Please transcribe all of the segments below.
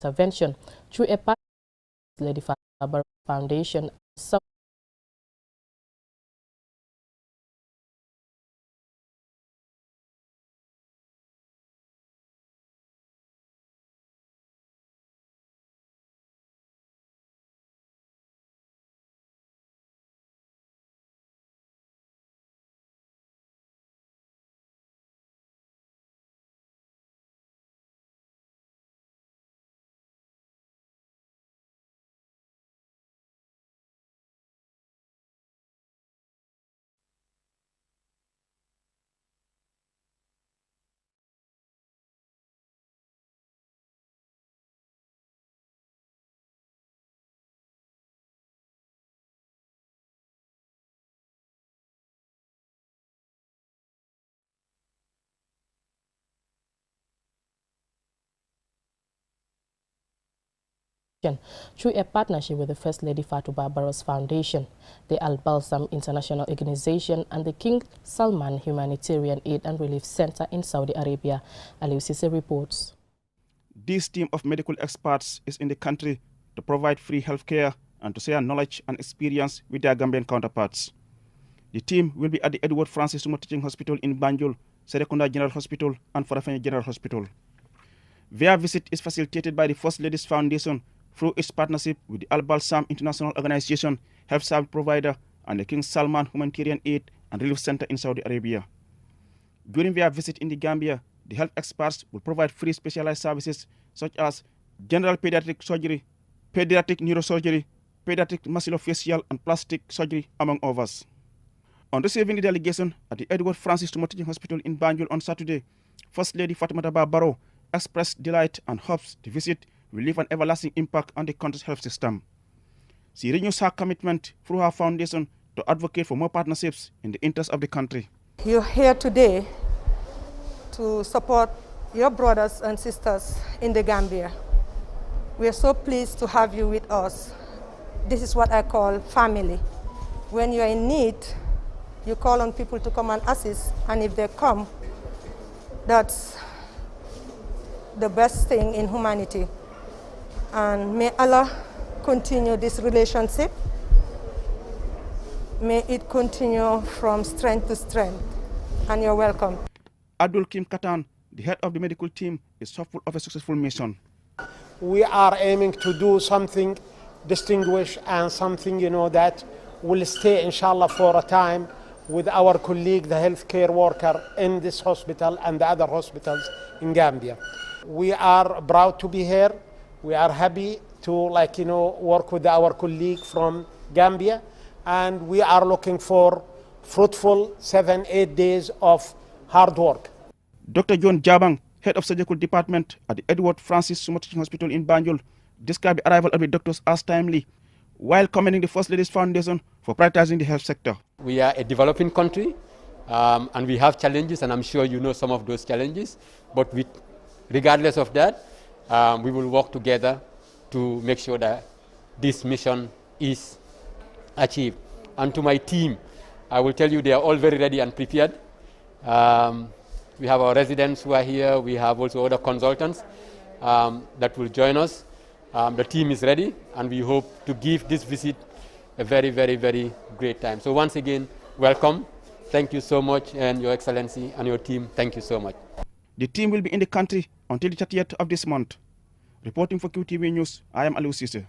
intervention through a partnership with Lady Faber Foundation. Through a partnership with the First Lady Fatuba Barros Foundation, the Al Balsam International Organization, and the King Salman Humanitarian Aid and Relief Center in Saudi Arabia. Aliou Cissé reports. This team of medical experts is in the country to provide free healthcare and to share knowledge and experience with their Gambian counterparts. The team will be at the Edward Francis Sumo Teaching Hospital in Banjul, Serekunda General Hospital, and Farafenni General Hospital. Their visit is facilitated by the First Ladies Foundation through its partnership with the Al Balsam International Organization, health service provider, and the King Salman Humanitarian Aid and Relief Center in Saudi Arabia. During their visit in the Gambia, the health experts will provide free specialized services such as general pediatric surgery, pediatric neurosurgery, pediatric maxillofacial and plastic surgery, among others. On receiving the delegation at the Edward Francis Sumo Teaching Hospital in Banjul on Saturday, First Lady Fatimata Barrow expressed delight and hopes the visit will leave an everlasting impact on the country's health system. She renews her commitment through her foundation to advocate for more partnerships in the interest of the country. You're here today to support your brothers and sisters in the Gambia. We are so pleased to have you with us. This is what I call family. When you are in need, you call on people to come and assist, and if they come, that's the best thing in humanity. And may Allah continue this relationship. May it continue from strength to strength. And you're welcome. Abdul Kim Katan, the head of the medical team, is hopeful of a successful mission. We are aiming to do something distinguished and something, that will stay, inshallah, for a time with our colleague, the healthcare worker in this hospital and the other hospitals in Gambia. We are proud to be here. We are happy to, work with our colleague from Gambia, and we are looking for fruitful 7-8 days of hard work. Dr. John Jabang, head of surgical department at the Edward Francis Sumo Teaching Hospital in Banjul, described the arrival of the doctors as timely, while commending the First Ladies Foundation for prioritizing the health sector. We are a developing country, and we have challenges, and I'm sure you know some of those challenges. But regardless of that, we will work together to make sure that this mission is achieved. And to my team, I will tell you they are all very ready and prepared. We have our residents who are here. We have also other consultants that will join us. The team is ready, and we hope to give this visit a very, very, very great time. So once again, welcome. Thank you so much, and Your Excellency and your team, thank you so much. The team will be in the country until the 30th of this month. Reporting for QTV News, I am Aliou Cissé.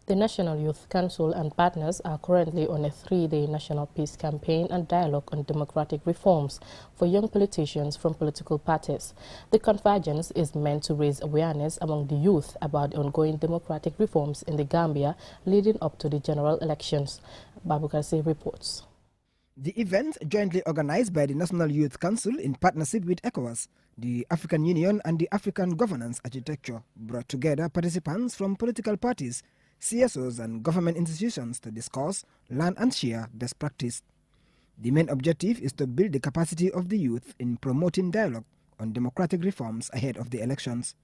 The National Youth Council and partners are currently on a 3-day national peace campaign and dialogue on democratic reforms for young politicians from political parties. The convergence is meant to raise awareness among the youth about the ongoing democratic reforms in the Gambia leading up to the general elections. Babu Karsi reports. The event, jointly organized by the National Youth Council in partnership with ECOWAS, the African Union and the African Governance Architecture, brought together participants from political parties, CSOs and government institutions to discuss, learn and share best practice. The main objective is to build the capacity of the youth in promoting dialogue on democratic reforms ahead of the elections.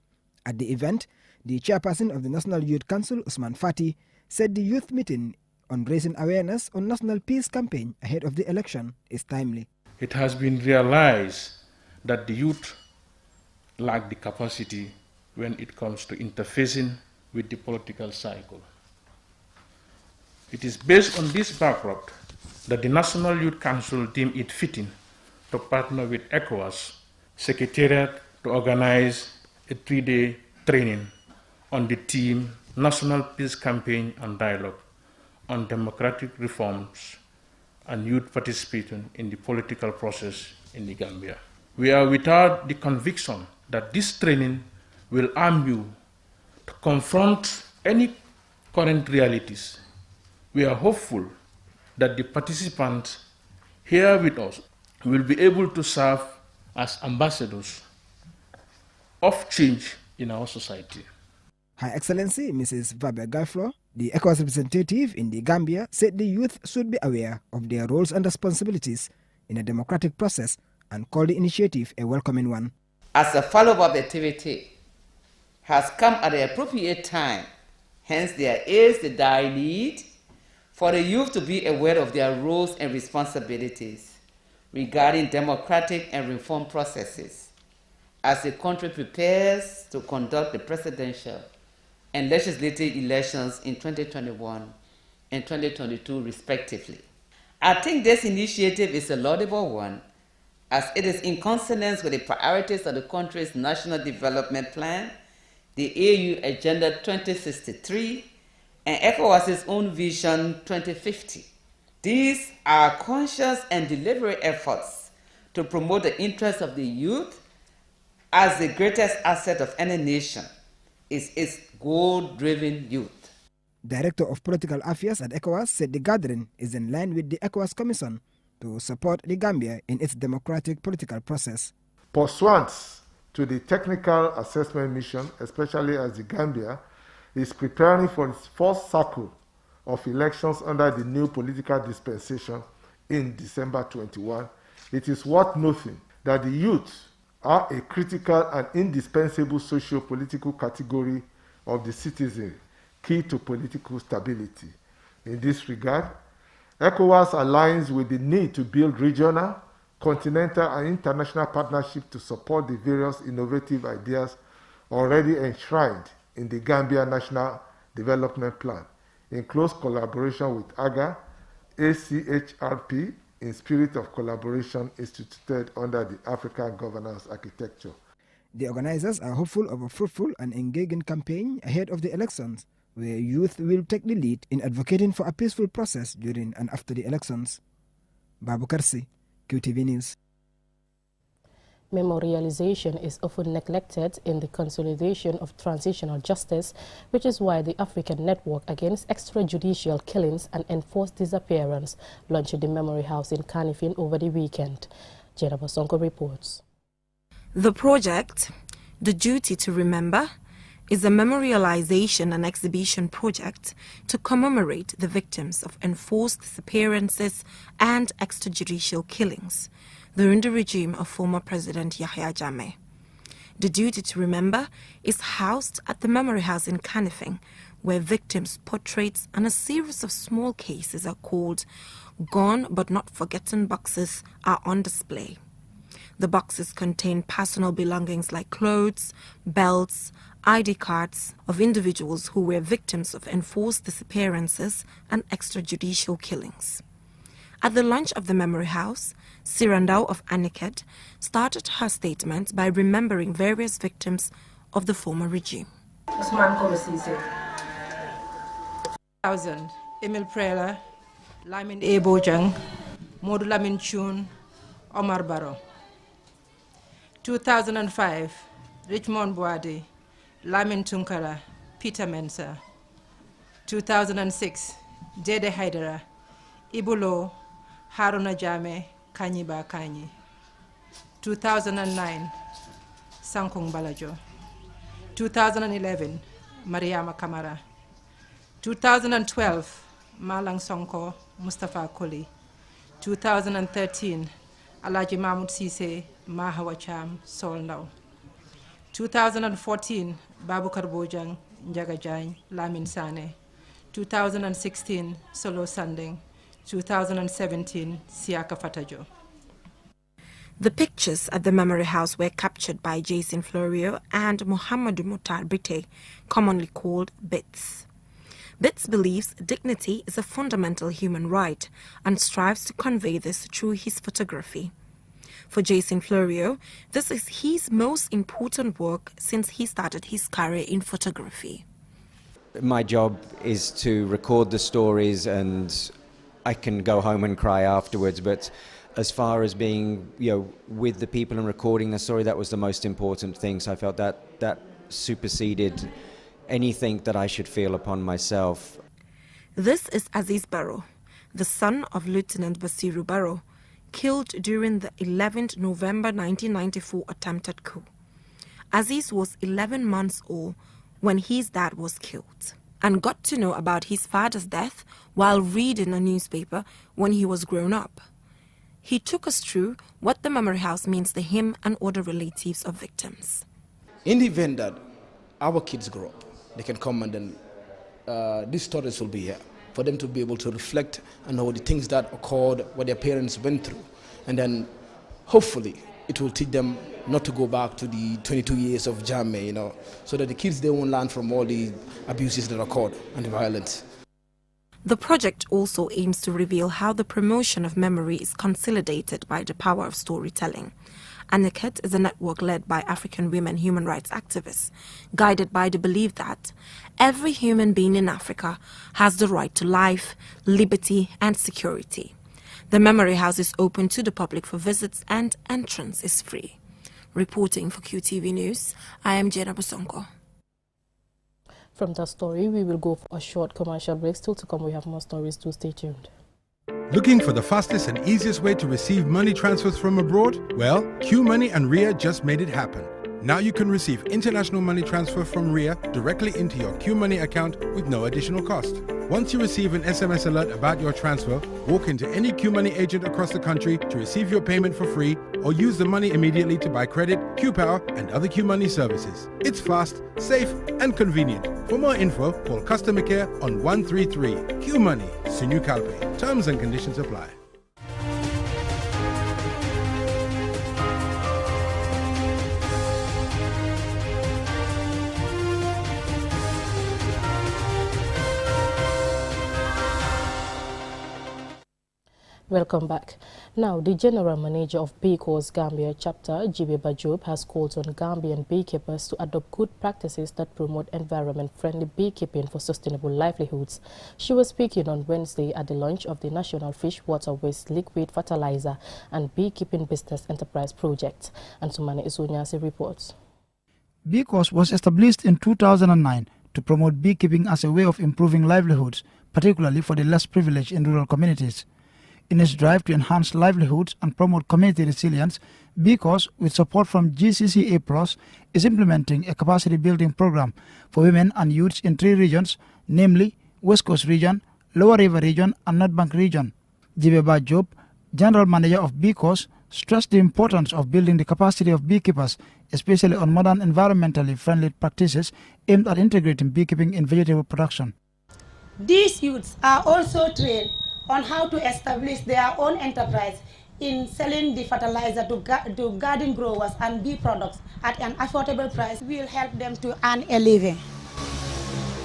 At the event, the chairperson of the National Youth Council, Usman Fati, said the youth meeting on raising awareness on national peace campaign ahead of the election is timely. It has been realized that the youth lack the capacity when it comes to interfacing with the political cycle. It is based on this backdrop that the National Youth Council deemed it fitting to partner with ECOWAS Secretariat to organize a 3-day training on the theme National Peace Campaign and Dialogue on Democratic Reforms and Youth Participation in the Political Process in the Gambia. We are without the conviction that this training will arm you to confront any current realities. We are hopeful that the participants here with us will be able to serve as ambassadors of change in our society. Her Excellency Mrs. Vabe Gaiflo, the ECOWAS representative in the Gambia, said the youth should be aware of their roles and responsibilities in a democratic process and called the initiative a welcoming one. As a follow-up activity has come at the appropriate time, hence there is the dire need for the youth to be aware of their roles and responsibilities regarding democratic and reform processes as the country prepares to conduct the presidential and legislative elections in 2021 and 2022 respectively. I think this initiative is a laudable one, as it is in consonance with the priorities of the country's National Development Plan, the AU Agenda 2063, and ECOWAS's own Vision 2050. These are conscious and deliberate efforts to promote the interests of the youth, as the greatest asset of any nation is its goal-driven youth. Director of Political Affairs at ECOWAS said the gathering is in line with the ECOWAS Commission to support the Gambia in its democratic political process. Pursuant to the technical assessment mission, especially as the Gambia is preparing for its first cycle of elections under the new political dispensation in December 21, it is worth noting that the youth are a critical and indispensable socio-political category of the citizen, key to political stability. In this regard, ECOWAS aligns with the need to build regional, continental, and international partnerships to support the various innovative ideas already enshrined in the Gambia National Development Plan, in close collaboration with AGA, ACHRP, in spirit of collaboration instituted under the African Governance Architecture. The organizers are hopeful of a fruitful and engaging campaign ahead of the elections, where youth will take the lead in advocating for a peaceful process during and after the elections. Babu Karsi, QTV News. Memorialization is often neglected in the consolidation of transitional justice, which is why the African Network Against Extrajudicial Killings and Enforced Disappearance launched the Memory House in Kanifing over the weekend. Jenna Bosonko reports. The project, The Duty to Remember, is a memorialization and exhibition project to commemorate the victims of enforced disappearances and extrajudicial killings during the regime of former President Yahya Jammeh. The Duty to Remember is housed at the Memory House in Kanifing, where victims' portraits and a series of small cases are called Gone But Not Forgotten boxes are on display. The boxes contain personal belongings like clothes, belts, ID cards of individuals who were victims of enforced disappearances and extrajudicial killings. At the launch of the Memory House, Sirandao of Aniket started her statement by remembering various victims of the former regime. 2000, Emil Prela, Lamin A. Bojang, Modu Lamin Chun, Omar Baro. 2005, Richmond Boade, Lamin Tunkara, Peter Mensah. 2006, Dede Haidara, Ibulo, Haruna Jammeh, Kanyiba Kanyi. 2009, Sankung Balajo. 2011, Mariama Kamara. 2012, Malang Sonko, Mustafa Koli. 2013, Alaji Mahmoud Sise, Mahawacham, Solnau. 2014, Babukar Bojang, Njaga Jain, Lamin Sane. 2016, Solo Sandeng. 2017, Siaka Fatajo. The pictures at the Memory House were captured by Jason Florio and Mohamedou Mutar Brite, commonly called BITS. BITS believes dignity is a fundamental human right and strives to convey this through his photography. For Jason Florio, this is his most important work since he started his career in photography. My job is to record the stories and I can go home and cry afterwards, but as far as being, with the people and recording the story, that was the most important thing. So I felt that superseded anything that I should feel upon myself. This is Aziz Barrow, the son of Lieutenant Basiru Barrow, killed during the 11th November 1994 attempted coup. Aziz was 11 months old when his dad was killed and got to know about his father's death while reading a newspaper when he was grown up. He took us through what the Memory House means to him and other relatives of victims. In the event that our kids grow up, they can come and then these stories will be here for them to be able to reflect and know the things that occurred, what their parents went through. And then hopefully it will teach them not to go back to the 22 years of Jammeh, so that the kids, they won't learn from all the abuses that occurred and the violence. The project also aims to reveal how the promotion of memory is consolidated by the power of storytelling. ANICET is a network led by African women human rights activists, guided by the belief that every human being in Africa has the right to life, liberty, and security. The Memory House is open to the public for visits and entrance is free. Reporting for QTV News, I am Jenna Busonko. From that story, we will go for a short commercial break. Still to come, we have more stories, do stay tuned. Looking for the fastest and easiest way to receive money transfers from abroad? Well, QMoney and RIA just made it happen. Now you can receive international money transfer from RIA directly into your QMoney account with no additional cost. Once you receive an SMS alert about your transfer, walk into any QMoney agent across the country to receive your payment for free or use the money immediately to buy credit, QPower and other QMoney services. It's fast, safe and convenient. For more info, call customer care on 133. QMoney, Sinu Calpe. Terms and conditions apply. Welcome back. Now, the General Manager of Beecor's Gambia chapter, Jibe Bajob, has called on Gambian beekeepers to adopt good practices that promote environment-friendly beekeeping for sustainable livelihoods. She was speaking on Wednesday at the launch of the National Fish Water Waste Liquid Fertilizer and Beekeeping Business Enterprise Project. And Sumane Isunyasi reports. Beecors was established in 2009 to promote beekeeping as a way of improving livelihoods, particularly for the less privileged in rural communities. In its drive to enhance livelihoods and promote community resilience, Beecors, with support from GCCA+, is implementing a capacity-building program for women and youths in 3 regions, namely West Coast Region, Lower River Region and North Bank Region. Jibe Bajob, General Manager of Beecors, stressed the importance of building the capacity of beekeepers, especially on modern environmentally friendly practices aimed at integrating beekeeping in vegetable production. These youths are also trained on how to establish their own enterprise in selling the fertilizer to garden growers and bee products at an affordable price. We will help them to earn a living.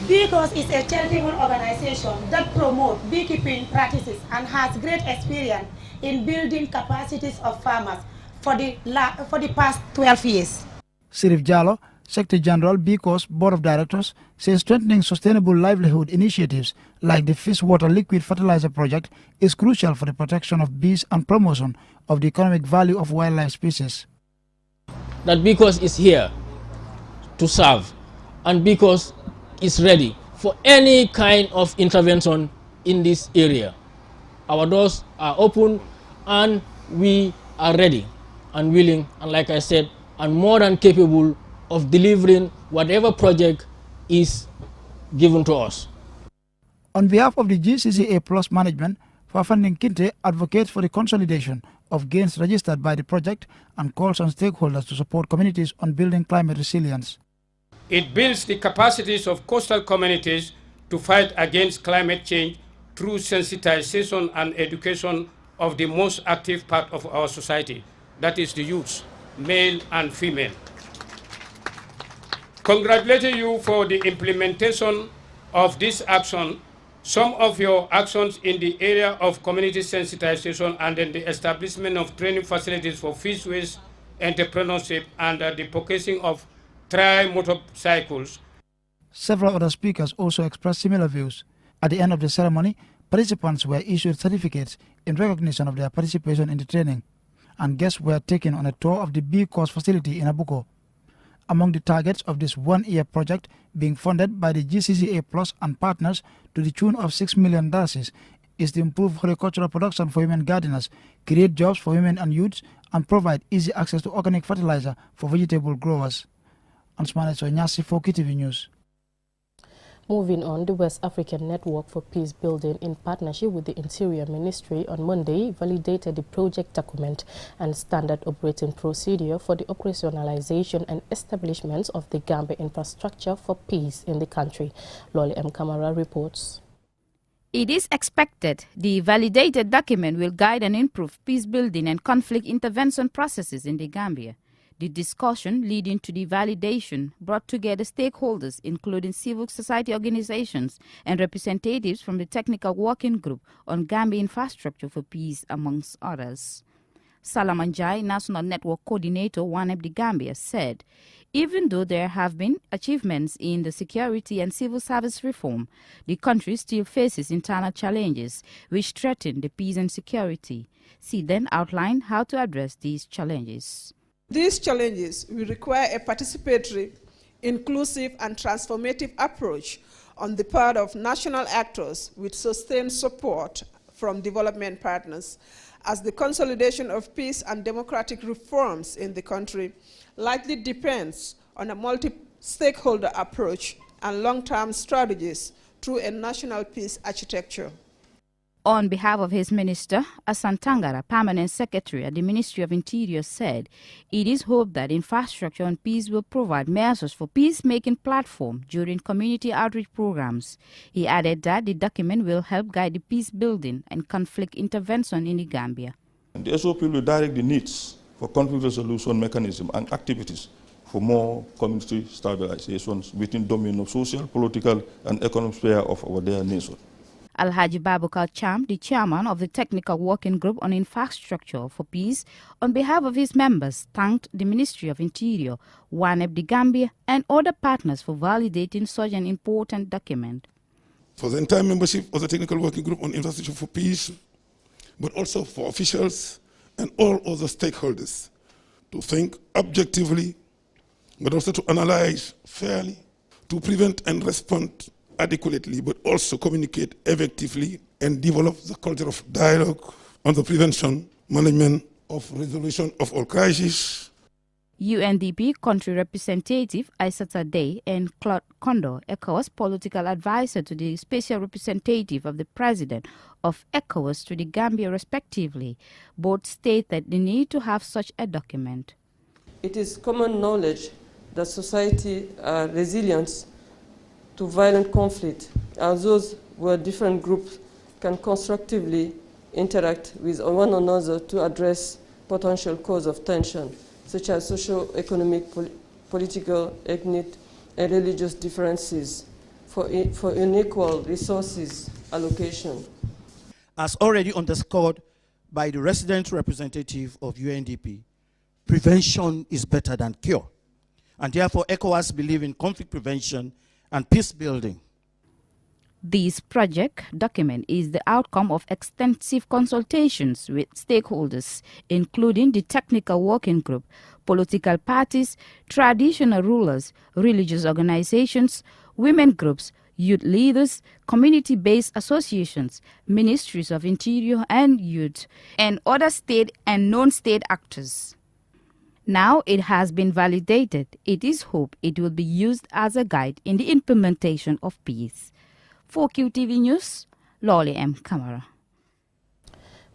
Beecors is a charitable organization that promotes beekeeping practices and has great experience in building capacities of farmers for the past 12 years. Sirif Jallo, Secretary General, Beecors Board of Directors, says strengthening sustainable livelihood initiatives like the Fish Water Liquid Fertilizer Project is crucial for the protection of bees and promotion of the economic value of wildlife species. That Beecors is here to serve, and Beecors is ready for any kind of intervention in this area. Our doors are open and we are ready and willing, and like I said, and more than capable of delivering whatever project is given to us. On behalf of the GCCA+ management, Fafanding Kinte advocates for the consolidation of gains registered by the project and calls on stakeholders to support communities on building climate resilience. It builds the capacities of coastal communities to fight against climate change through sensitization and education of the most active part of our society, that is the youth, male and female. Congratulating you for the implementation of this action, some of your actions in the area of community sensitization and in the establishment of training facilities for fish-waste entrepreneurship and the purchasing of tri-motorcycles. Several other speakers also expressed similar views. At the end of the ceremony, participants were issued certificates in recognition of their participation in the training, and guests were taken on a tour of the B course facility in Abuko. Among the targets of this one-year project being funded by the GCCA Plus and partners to the tune of $6 million is to improve horticultural production for women gardeners, create jobs for women and youths, and provide easy access to organic fertilizer for vegetable growers. Ansmane Sonyasi for Qtv News. Moving on, the West African Network for Peace Building, in partnership with the Interior Ministry, on Monday validated the project document and standard operating procedure for the operationalization and establishment of the Gambia infrastructure for peace in the country. Loli M. Kamara reports. It is expected the validated document will guide and improve peace building and conflict intervention processes in the Gambia. The discussion leading to the validation brought together stakeholders, including civil society organizations and representatives from the Technical Working Group on Gambia Infrastructure for Peace, amongst others. Salaman Jai, National Network Coordinator, ONEP the Gambia, said, even though there have been achievements in the security and civil service reform, the country still faces internal challenges which threaten the peace and security. She then outlined how to address these challenges. These challenges will require a participatory, inclusive and transformative approach on the part of national actors with sustained support from development partners, as the consolidation of peace and democratic reforms in the country likely depends on a multi-stakeholder approach and long-term strategies through a national peace architecture. On behalf of his minister, Asan Tangara, Permanent Secretary at the Ministry of Interior, said it is hoped that infrastructure on peace will provide measures for peacemaking platform during community outreach programs. He added that the document will help guide the peace building and conflict intervention in the Gambia. And the SOP will direct the needs for conflict resolution mechanism and activities for more community stabilizations within the domain of social, political, and economic sphere of our dear nation. Alhaji Babukar Cham, the chairman of the Technical Working Group on Infrastructure for Peace, on behalf of his members, thanked the Ministry of Interior, ONEP the Gambia, and other partners for validating such an important document. For the entire membership of the Technical Working Group on Infrastructure for Peace, but also for officials and all other stakeholders to think objectively, but also to analyze fairly, to prevent and respond adequately, but also communicate effectively and develop the culture of dialogue on the prevention, management of resolution of all crises. UNDP country representative Aissata Day and Claude Condor, ECOWAS political advisor to the special representative of the president of ECOWAS to the Gambia respectively, both state that they need to have such a document. It is common knowledge that society are resilient to violent conflict, as those where different groups can constructively interact with one another to address potential cause of tension, such as socio-economic, political, ethnic, and religious differences for unequal resources allocation. As already underscored by the resident representative of UNDP, prevention is better than cure, and therefore ECOWAS believe in conflict prevention and peace building. This project document is the outcome of extensive consultations with stakeholders, including the Technical Working Group, political parties, traditional rulers, religious organizations, women groups, youth leaders, community-based associations, ministries of interior and youth, and other state and non-state actors. Now it has been validated. It is hoped it will be used as a guide in the implementation of peace. For QTV News, Loli M. Kamara.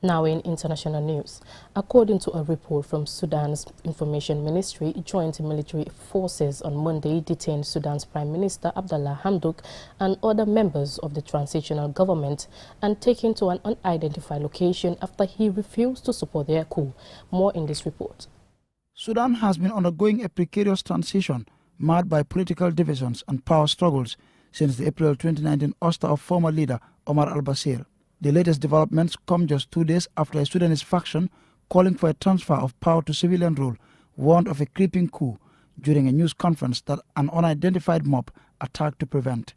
Now in international news, according to a report from Sudan's Information Ministry, joint military forces on Monday detained Sudan's Prime Minister Abdallah Hamdok and other members of the transitional government and taken to an unidentified location after he refused to support their coup. More in this report. Sudan has been undergoing a precarious transition marred by political divisions and power struggles since the April 2019 ouster of former leader Omar al-Bashir. The latest developments come just 2 days after a Sudanese faction calling for a transfer of power to civilian rule warned of a creeping coup during a news conference that an unidentified mob attacked to prevent.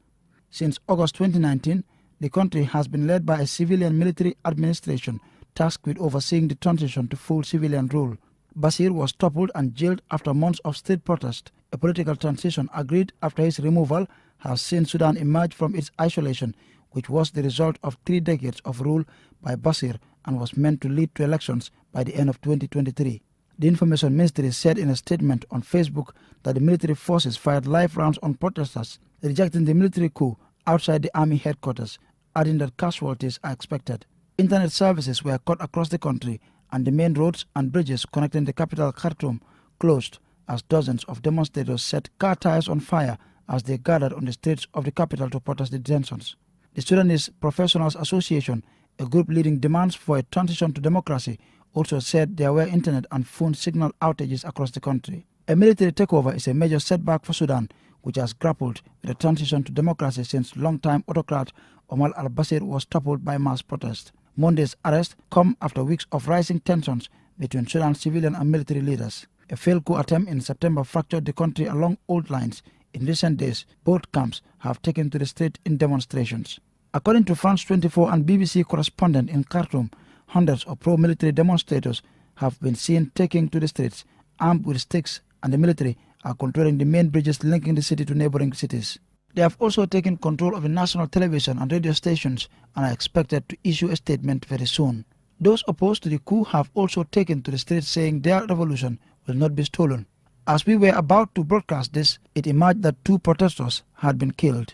Since August 2019, the country has been led by a civilian military administration tasked with overseeing the transition to full civilian rule. Bashir was toppled and jailed after months of state protest. A political transition agreed after his removal has seen Sudan emerge from its isolation, which was the result of 3 decades of rule by Bashir and was meant to lead to elections by the end of 2023. The Information Ministry said in a statement on Facebook that the military forces fired live rounds on protesters, rejecting the military coup outside the army headquarters, adding that casualties are expected. Internet services were cut across the country and the main roads and bridges connecting the capital Khartoum closed as dozens of demonstrators set car tires on fire as they gathered on the streets of the capital to protest the detentions. The Sudanese Professionals Association, a group leading demands for a transition to democracy, also said there were internet and phone signal outages across the country. A military takeover is a major setback for Sudan, which has grappled with a transition to democracy since longtime autocrat Omar al-Bashir was toppled by mass protest. Monday's arrest come after weeks of rising tensions between Sudan's civilian and military leaders. A failed coup attempt in September fractured the country along old lines. In recent days, both camps have taken to the street in demonstrations. According to France 24 and BBC correspondent in Khartoum, hundreds of pro-military demonstrators have been seen taking to the streets, armed with sticks, and the military are controlling the main bridges linking the city to neighboring cities. They have also taken control of the national television and radio stations and are expected to issue a statement very soon. Those opposed to the coup have also taken to the streets saying their revolution will not be stolen. As we were about to broadcast this, it emerged that 2 protesters had been killed.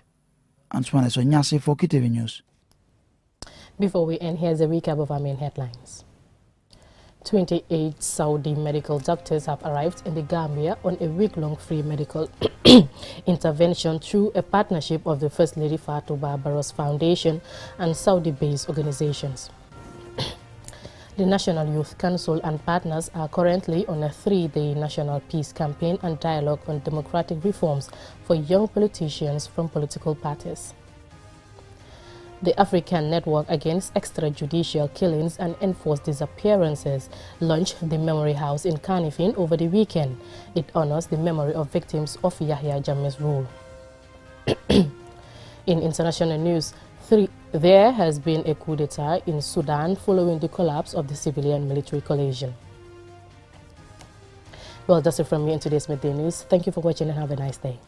Answane Sonyasi for Qtv News. Before we end, here's a recap of our main headlines. 28 Saudi medical doctors have arrived in the Gambia on a week-long free medical intervention through a partnership of the First Lady Fatou Barbaros Foundation and Saudi-based organizations. The National Youth Council and partners are currently on a 3-day national peace campaign and dialogue on democratic reforms for young politicians from political parties. The African Network Against Extrajudicial Killings and Enforced Disappearances launched the Memory House in Kanifing over the weekend. It honors the memory of victims of Yahya Jammeh's rule. In international news, there has been a coup d'etat in Sudan following the collapse of the civilian-military coalition. Well, that's it from me in today's Midday News. Thank you for watching and have a nice day.